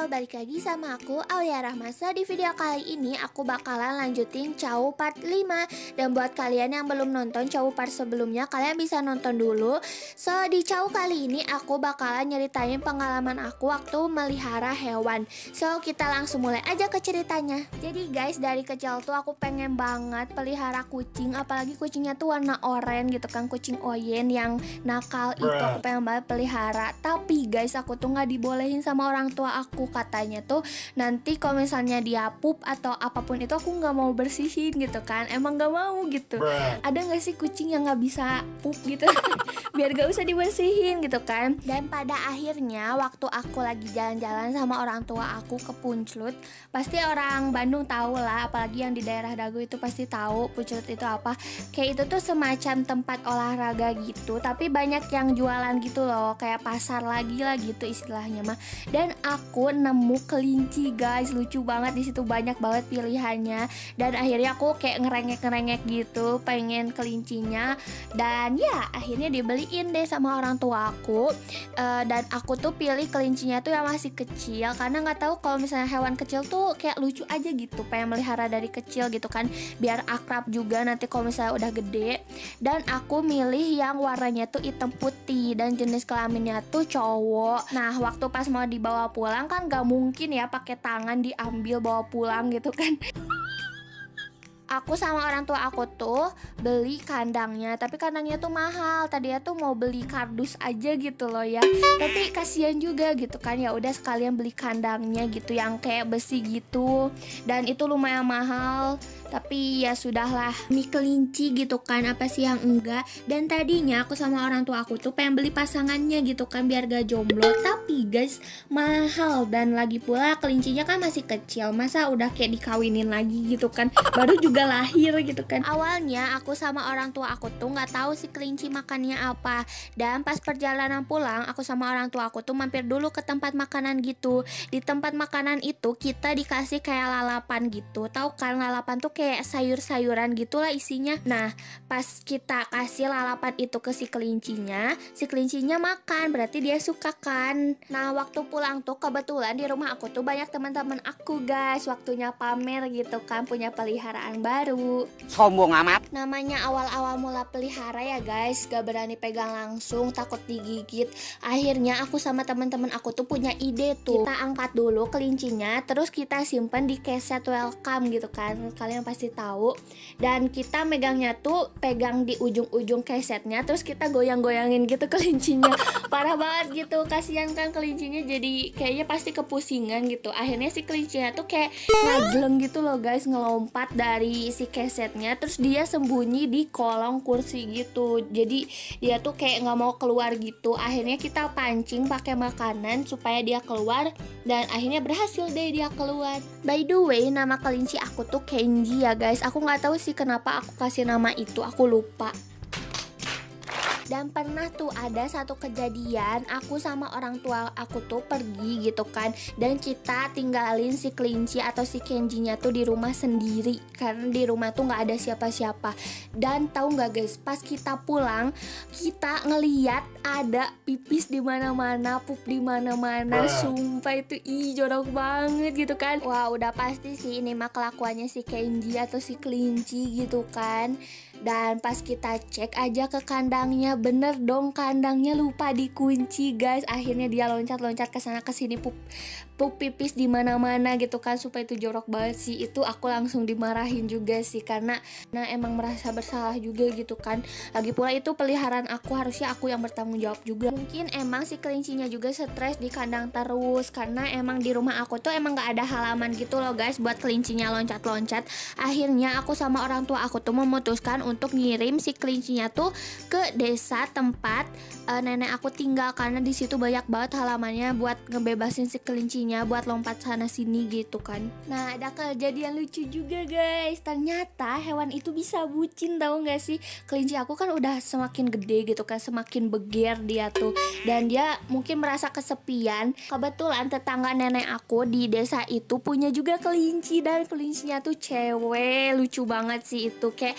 Balik lagi sama aku Aulia Rahmasa. Di video kali ini aku bakalan lanjutin Chow part 5. Dan buat kalian yang belum nonton Chow part sebelumnya, kalian bisa nonton dulu. So di Chow kali ini aku bakalan nyeritain pengalaman aku waktu melihara hewan. So kita langsung mulai aja ke ceritanya. Jadi guys, dari kecil tuh aku pengen banget pelihara kucing. Apalagi kucingnya tuh warna oranye gitu kan, kucing Oyen yang nakal itu aku pengen banget pelihara. Tapi guys, aku tuh gak dibolehin sama orang tua aku. Katanya tuh nanti kalau misalnya dia pup atau apapun itu aku nggak mau bersihin gitu kan, emang nggak mau gitu. Ada nggak sih kucing yang nggak bisa pup gitu biar gak usah dibersihin gitu kan. Dan pada akhirnya waktu aku lagi jalan-jalan sama orang tua aku ke Punclut, pasti orang Bandung tahu lah, apalagi yang di daerah Dago itu pasti tahu Punclut itu apa. Kayak itu tuh semacam tempat olahraga gitu, tapi banyak yang jualan gitu loh, kayak pasar lagi lah gitu istilahnya mah. Dan aku nemu kelinci guys, lucu banget, di situ banyak banget pilihannya. Dan akhirnya aku kayak ngerengek gitu pengen kelincinya, dan ya akhirnya dibeliin deh sama orang tua aku. Dan aku tuh pilih kelincinya tuh yang masih kecil, karena nggak tahu kalau misalnya hewan kecil tuh kayak lucu aja gitu, pengen melihara dari kecil gitu kan, biar akrab juga nanti kalau misalnya udah gede. Dan aku milih yang warnanya tuh hitam putih dan jenis kelaminnya tuh cowok. Nah waktu pas mau dibawa pulang kan gak mungkin ya pakai tangan diambil bawa pulang gitu kan. Aku sama orang tua aku tuh beli kandangnya, tapi kandangnya tuh mahal. Tadinya tuh mau beli kardus aja gitu loh ya, tapi kasihan juga gitu kan, ya udah sekalian beli kandangnya gitu yang kayak besi gitu, dan itu lumayan mahal. Tapi ya sudahlah, mie kelinci gitu kan, apa sih yang enggak. Dan tadinya aku sama orang tua aku tuh pengen beli pasangannya gitu kan, biar gak jomblo. Tapi guys, mahal, dan lagi pula kelincinya kan masih kecil, masa udah kayak dikawinin lagi gitu kan, baru juga lahir gitu kan. Awalnya aku sama orang tua aku tuh nggak tahu si kelinci makannya apa. Dan pas perjalanan pulang, aku sama orang tua aku tuh mampir dulu ke tempat makanan gitu. Di tempat makanan itu kita dikasih kayak lalapan gitu, tahu kan lalapan tuh kayak sayur-sayuran gitulah isinya. Nah pas kita kasih lalapan itu ke si kelincinya makan, berarti dia suka kan. Nah waktu pulang tuh kebetulan di rumah aku tuh banyak teman-teman aku guys, waktunya pamer gitu kan, punya peliharaan baru. Sombong amat. Namanya awal-awal mula pelihara ya guys, gak berani pegang langsung, takut digigit. Akhirnya aku sama teman-teman aku tuh punya ide tuh, kita angkat dulu kelincinya, terus kita simpan di keset welcome gitu kan, kalian pasti tahu. Dan kita megangnya tuh pegang di ujung-ujung kesetnya, terus kita goyang-goyangin gitu kelincinya. Parah banget gitu, kasihan kan kelincinya, jadi kayaknya pasti kepusingan gitu. Akhirnya si kelincinya tuh kayak ngagleng gitu loh guys, ngelompat dari si kesetnya, terus dia sembunyi di kolong kursi gitu. Jadi dia tuh kayak nggak mau keluar gitu. Akhirnya kita pancing pakai makanan supaya dia keluar, dan akhirnya berhasil deh dia keluar. By the way, nama kelinci aku tuh Kenji ya guys. Aku nggak tahu sih kenapa aku kasih nama itu, aku lupa. Dan pernah tuh ada satu kejadian, aku sama orang tua aku tuh pergi gitu kan, dan kita tinggalin si kelinci atau si Kenjinya tuh di rumah sendiri, karena di rumah tuh nggak ada siapa-siapa. Dan tahu nggak guys, pas kita pulang kita ngeliat ada pipis di mana-mana, pup di mana-mana. Sumpah itu jorok banget gitu kan. Wah udah pasti sih ini mah kelakuannya si Kenji atau si kelinci gitu kan. Dan pas kita cek aja ke kandangnya, bener dong kandangnya lupa dikunci guys. Akhirnya dia loncat-loncat ke sana ke sini, pup pipis di mana-mana gitu kan. Supaya itu jorok banget sih. Itu aku langsung dimarahin juga sih, karena emang merasa bersalah juga gitu kan. Lagi pula itu peliharaan aku, harusnya aku yang bertanggung jawab juga. Mungkin emang si kelincinya juga stres di kandang terus, karena emang di rumah aku tuh emang gak ada halaman gitu loh guys buat kelincinya loncat-loncat. Akhirnya aku sama orang tua aku tuh memutuskan untuk ngirim si kelincinya tuh ke desa tempat nenek aku tinggal, karena di situ banyak banget halamannya buat ngebebasin si kelincinya kakinya buat lompat sana sini gitu kan. Nah, ada kejadian lucu juga guys. Ternyata hewan itu bisa bucin, tahu nggak sih? Kelinci aku kan udah semakin gede gitu kan, semakin beger dia tuh, dan dia mungkin merasa kesepian. Kebetulan tetangga nenek aku di desa itu punya juga kelinci, dan kelincinya tuh cewek. Lucu banget sih itu, kayak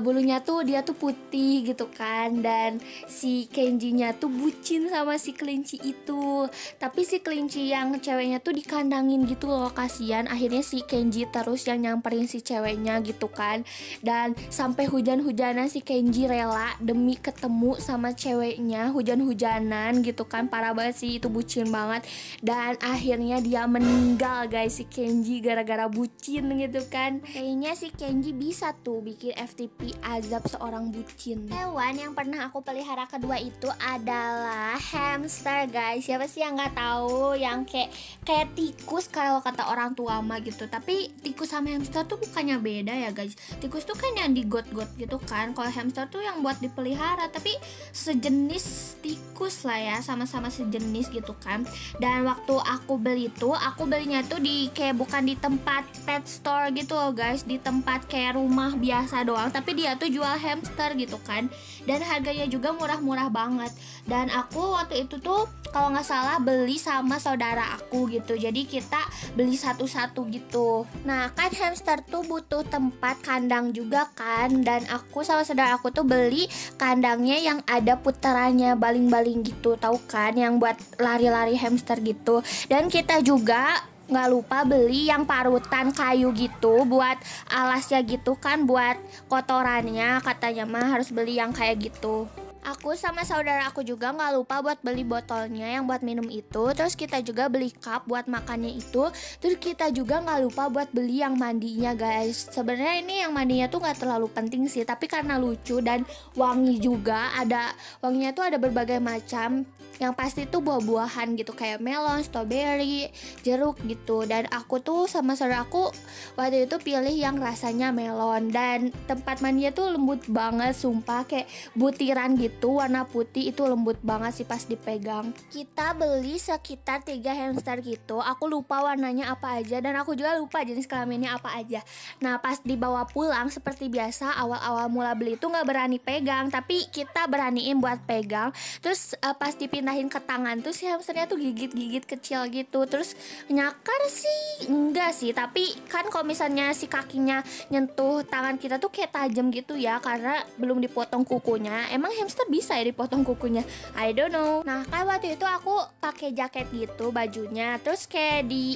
bulunya tuh dia tuh putih gitu kan, dan si Kenjinya tuh bucin sama si kelinci itu. Tapi si kelinci yang ceweknya tuh dikandangin gitu loh, kasihan. Akhirnya si Kenji terus yang nyamperin si ceweknya gitu kan, dan sampai hujan-hujanan si Kenji rela demi ketemu sama ceweknya, hujan-hujanan gitu kan. Parah banget sih, itu bucin banget. Dan akhirnya dia meninggal guys, si Kenji, gara-gara bucin gitu kan. Kayaknya si Kenji bisa tuh bikin FTP azab seorang bucin. Hewan yang pernah aku pelihara kedua itu adalah hamster guys. Siapa sih yang nggak tahu, yang kayak tikus kalau kata orang tua mah gitu. Tapi tikus sama hamster tuh bukannya beda ya guys. Tikus tuh kan yang digot-got gitu kan, kalau hamster tuh yang buat dipelihara. Tapi sejenis tikus lah ya, sama-sama sejenis gitu kan. Dan waktu aku beli tuh, aku belinya tuh di kayak bukan di tempat pet store gitu loh guys, di tempat kayak rumah biasa doang, tapi dia tuh jual hamster gitu kan. Dan harganya juga murah-murah banget. Dan aku waktu itu tuh kalau nggak salah beli sama saudara aku gitu, jadi kita beli satu-satu gitu. Nah kan hamster tuh butuh tempat kandang juga kan, dan aku sama saudara aku tuh beli kandangnya yang ada putarannya, baling-baling gitu, tahu kan, yang buat lari-lari hamster gitu. Dan kita juga nggak lupa beli yang parutan kayu gitu buat alasnya gitu kan, buat kotorannya. Katanya mah harus beli yang kayak gitu. Aku sama saudara aku juga nggak lupa buat beli botolnya yang buat minum itu. Terus kita juga beli cup buat makannya itu. Terus kita juga nggak lupa buat beli yang mandinya guys. Sebenarnya ini yang mandinya tuh nggak terlalu penting sih, tapi karena lucu dan wangi juga. Ada wanginya tuh ada berbagai macam. Yang pasti tuh buah-buahan gitu, kayak melon, strawberry, jeruk gitu. Dan aku tuh sama saudara aku waktu itu pilih yang rasanya melon. Dan tempat mandinya tuh lembut banget, sumpah, kayak butiran gitu, warna putih, itu lembut banget sih pas dipegang. Kita beli sekitar 3 hamster gitu. Aku lupa warnanya apa aja, dan aku juga lupa jenis kelaminnya apa aja. Nah pas dibawa pulang, seperti biasa awal-awal mula beli itu nggak berani pegang, tapi kita beraniin buat pegang. Terus pas dipindahin ke tangan tuh si hamsternya tuh gigit-gigit kecil gitu. Terus nyakar sih enggak sih, tapi kan kalau misalnya si kakinya nyentuh tangan kita tuh kayak tajam gitu ya, karena belum dipotong kukunya. Emang hamster bisa ya dipotong kukunya? I don't know. Nah kan waktu itu aku pakai jaket gitu bajunya, terus kayak di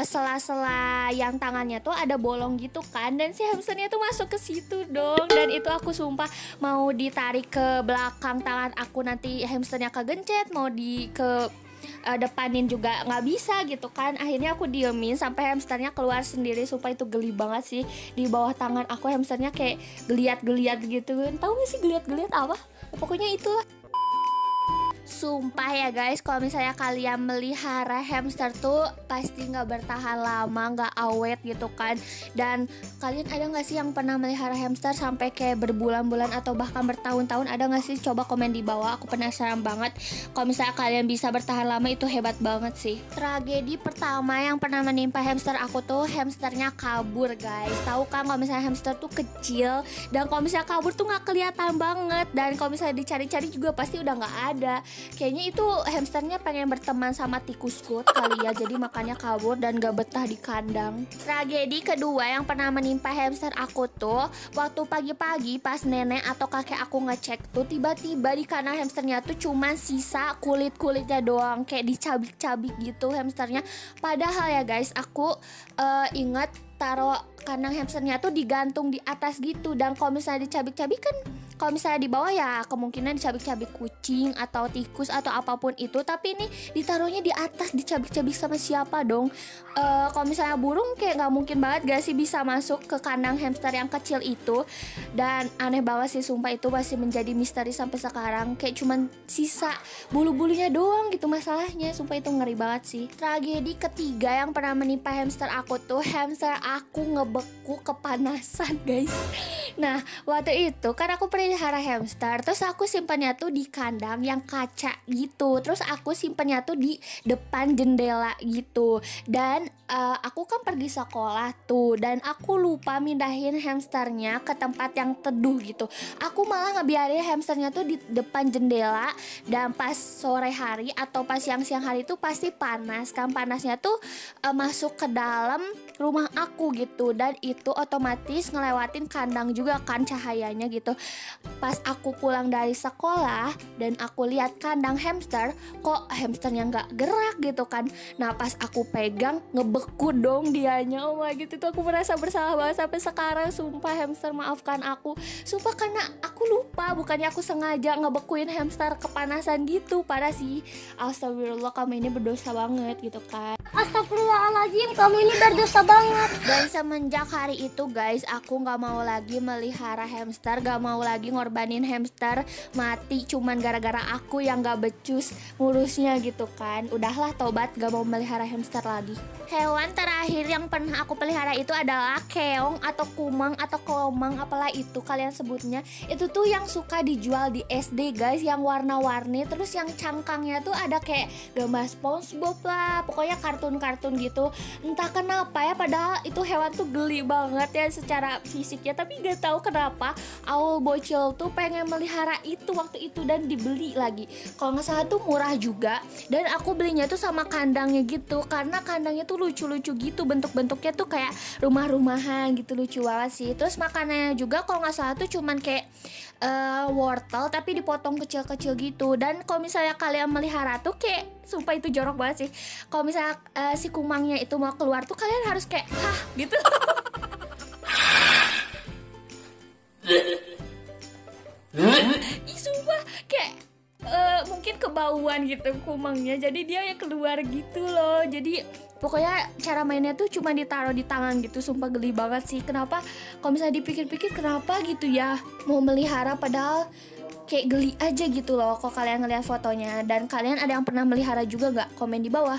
sela-sela yang tangannya tuh ada bolong gitu kan, dan si hamsternya tuh masuk ke situ dong. Dan itu aku sumpah mau ditarik ke belakang tangan aku, nanti hamsternya kegencet, mau ke depanin juga nggak bisa gitu kan. Akhirnya aku diemin sampai hamsternya keluar sendiri. Sumpah itu geli banget sih, di bawah tangan aku hamsternya kayak geliat-geliat gitu. Tahu gak sih geliat-geliat apa? Pokoknya itulah. Sumpah ya guys, kalau misalnya kalian melihara hamster tuh pasti nggak bertahan lama, nggak awet gitu kan. Dan kalian ada nggak sih yang pernah melihara hamster sampai kayak berbulan-bulan atau bahkan bertahun-tahun? Ada nggak sih? Coba komen di bawah, aku penasaran banget. Kalau misalnya kalian bisa bertahan lama, itu hebat banget sih. Tragedi pertama yang pernah menimpa hamster aku tuh, hamsternya kabur guys. Tahu kan kalau misalnya hamster tuh kecil, dan kalau misalnya kabur tuh nggak kelihatan banget, dan kalau misalnya dicari-cari juga pasti udah nggak ada. Kayaknya itu hamsternya pengen berteman sama tikus got kali ya, jadi makanya kabur dan gak betah di kandang. Tragedi kedua yang pernah menimpa hamster aku tuh, waktu pagi-pagi pas nenek atau kakek aku ngecek tuh, tiba-tiba di kandang hamsternya tuh cuma sisa kulit-kulitnya doang, kayak dicabik-cabik gitu hamsternya. Padahal ya guys, aku inget taruh kandang hamsternya tuh digantung di atas gitu, dan kalau misalnya dicabik-cabik kan, kalau misalnya di bawah ya kemungkinan dicabik-cabik kucing atau tikus atau apapun itu. Tapi ini ditaruhnya di atas, dicabik-cabik sama siapa dong? Kalau misalnya burung kayak nggak mungkin banget gak sih bisa masuk ke kandang hamster yang kecil itu. Dan aneh banget sih, sumpah itu masih menjadi misteri sampai sekarang. Kayak cuman sisa bulu-bulunya doang gitu masalahnya. Sumpah itu ngeri banget sih. Tragedi ketiga yang pernah menimpa hamster aku tuh, hamster aku ngebeku kepanasan guys. Nah waktu itu kan aku pelihara melihara hamster, terus aku simpannya tuh di kandang yang kaca gitu. Terus aku simpannya tuh di depan jendela gitu. Dan aku kan pergi sekolah tuh, dan aku lupa mindahin hamsternya ke tempat yang teduh gitu. Aku malah ngebiarin hamsternya tuh di depan jendela, dan pas sore hari atau pas siang-siang hari tuh pasti panas kan, panasnya tuh masuk ke dalam rumah aku gitu, dan itu otomatis ngelewatin kandang juga kan cahayanya gitu. Pas aku pulang dari sekolah dan aku lihat kandang hamster, kok hamsternya nggak gerak gitu kan. Nah pas aku pegang, ngebeku dong dianya. Oh my gitu, tuh aku merasa bersalah banget sampai sekarang. Sumpah hamster, maafkan aku. Sumpah karena aku lupa, bukannya aku sengaja ngebekuin hamster kepanasan gitu. Parah sih. Astagfirullah, kamu ini berdosa banget gitu kan. Astagfirullahaladzim, kamu ini berdosa banget. Dan semenjak hari itu guys, aku gak mau lagi melihara hamster, gak mau lagi ngorbanin hamster mati cuman gara-gara aku yang gak becus ngurusnya gitu kan. Udahlah tobat, gak mau melihara hamster lagi. Hewan terakhir yang pernah aku pelihara itu adalah keong atau kumang atau kelomang, apalah itu kalian sebutnya. Itu tuh yang suka dijual di SD guys, yang warna-warni, terus yang cangkangnya tuh ada kayak gambar SpongeBob lah, pokoknya kartun-kartun gitu. Entah kenapa ya, padahal itu hewan tuh geli banget ya secara fisiknya, tapi gak tahu kenapa Aul bocil tuh pengen melihara itu waktu itu dan dibeli lagi. Kalau nggak salah tuh murah juga, dan aku belinya tuh sama kandangnya gitu, karena kandangnya tuh lucu-lucu gitu, bentuk-bentuknya tuh kayak rumah-rumahan gitu, lucu banget sih. Terus makanannya juga kalau nggak salah tuh cuman kayak wortel tapi dipotong kecil-kecil gitu. Dan kalau misalnya kalian melihara tuh kayak, sumpah itu jorok banget sih, kalau misalnya si kumangnya itu mau keluar tuh kalian harus kayak hah gitu. Ih sumpah kayak mungkin kebauan gitu kumangnya, jadi dia ya keluar gitu loh. Jadi pokoknya cara mainnya tuh cuma ditaruh di tangan gitu. Sumpah geli banget sih. Kenapa kalau misalnya dipikir-pikir, kenapa gitu ya mau melihara, padahal kayak geli aja gitu loh kalau kalian ngeliat fotonya. Dan kalian ada yang pernah melihara juga nggak? Komen di bawah.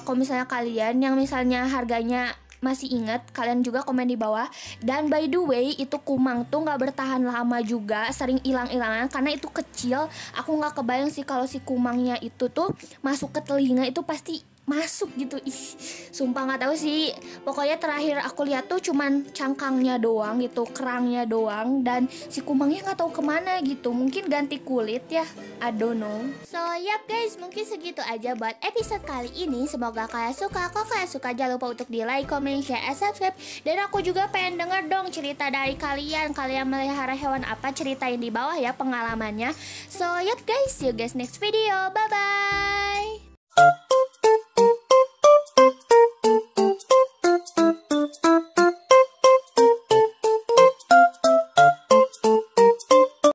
Kalau misalnya kalian yang misalnya harganya masih inget, kalian juga komen di bawah. Dan by the way, itu kumang tuh nggak bertahan lama juga, sering hilang-hilangan karena itu kecil. Aku nggak kebayang sih kalau si kumangnya itu tuh masuk ke telinga, itu pasti masuk gitu. Ih sumpah nggak tahu sih, pokoknya terakhir aku lihat tuh cuman cangkangnya doang gitu, kerangnya doang, dan si kumangnya nggak tahu kemana gitu, mungkin ganti kulit ya, I don't know. So yap guys, mungkin segitu aja buat episode kali ini. Semoga kalian suka. Kalau kalian suka jangan lupa untuk di like, comment, share, and subscribe. Dan aku juga pengen denger dong cerita dari kalian melihara hewan apa, ceritain di bawah ya pengalamannya. So yap guys, see you guys next video, bye bye.